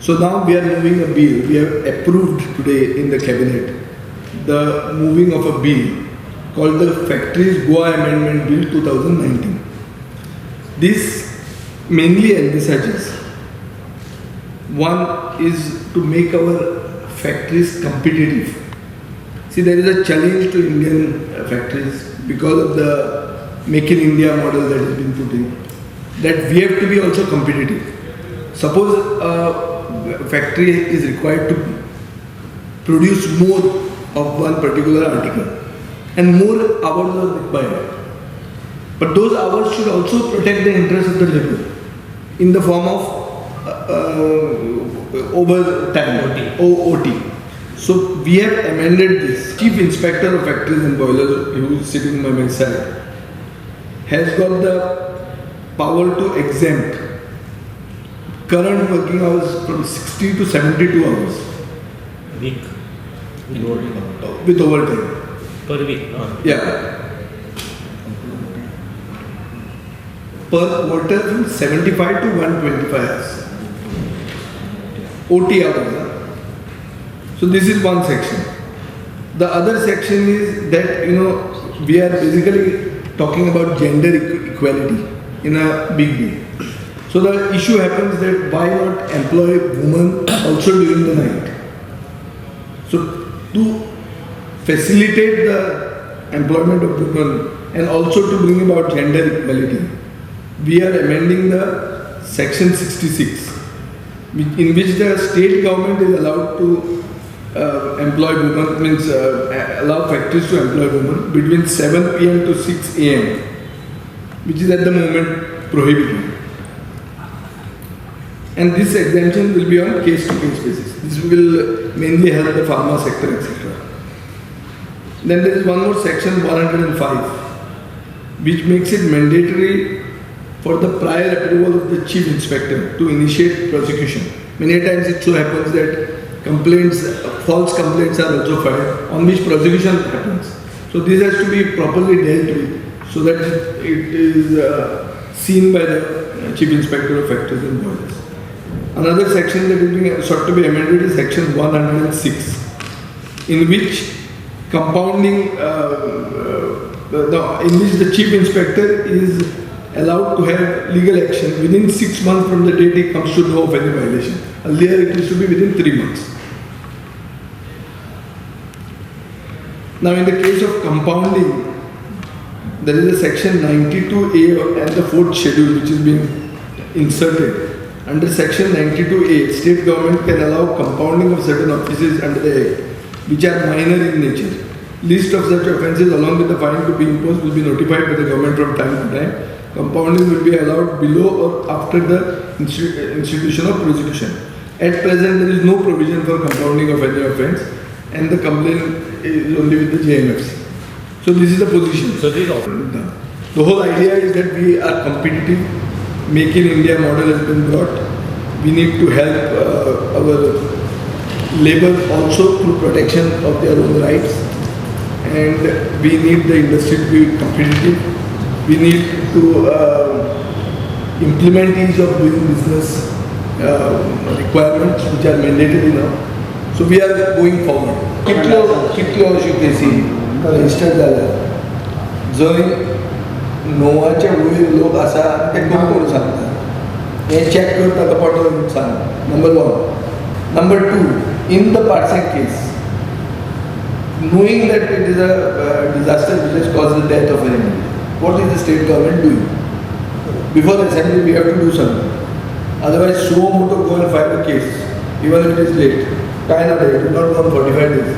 So now we are moving a bill. We have approved today in the cabinet the moving of a bill called the Factories Goa Amendment Bill 2019. This mainly envisages, one is to make our factories competitive. See, there is a challenge to Indian factories because of the Make in India model that has been put in, that we have to be also competitive. Suppose a factory is required to produce more of one particular article and more hours are required. But those hours should also protect the interests of the labor in the form of overtime, OT. So we have amended this. Chief Inspector of Factories and Boilers, who is sitting by my side, has got the power to exempt current working hours from 60 to 72 hours. Week. With overtime. Per week. Yeah. Per quarter from 75 to 125 hours. OT hours. So this is one section. The other section is that, we are basically talking about gender equality in a big way. So the issue happens that why not employ women also during the night? So to facilitate the employment of women and also to bring about gender equality, we are amending the section 66, in which the state government is allowed to employ women, means allow factories to employ women between 7 p.m. to 6 a.m., which is at the moment prohibited. And this exemption will be on case-to-case basis. This will mainly help the pharma sector, etc. Then there is one more section 105, which makes it mandatory for the prior approval of the chief inspector to initiate prosecution. Many times it so happens that false complaints are also filed on which prosecution happens. So this has to be properly dealt with so that it is seen by the chief inspector of factories and boilers. Another section that is being sought to be amended is section 106, in which compounding, in which the chief inspector is allowed to have legal action within 6 months from the date he comes to know of any violation. Earlier it used to be within 3 months. Now in the case of compounding, there is a section 92A and the fourth schedule which is being inserted. Under section 92A, state government can allow compounding of certain offences under the Act, which are minor in nature. List of such offences along with the fine to be imposed will be notified by the government from time to time. Compounding will be allowed below or after the institution of prosecution. At present, there is no provision for compounding of any offence, and the complaint is only with the JMFC. So this is the position. So this is all. The whole idea is that we are competitive. Make in India model has been brought. We need to help our labor also through protection of their own rights, and we need the industry to be competitive. We need to implement ease of doing business requirements which are mandatory now. So we are going forward. कितलो अशी केसी register जाला जंय नोवाचे वयर लोक आसा ते कोण सांगता हे चॅक करता तो पटोवन सांग. Number 1. Number 2, in the Parsec case, knowing that it is a disaster which has caused the death of an individual, what is the state government doing? Before assembly we have to do something. Otherwise, suo moto go and file a case, even if it is late. Time not late, not on 45 days.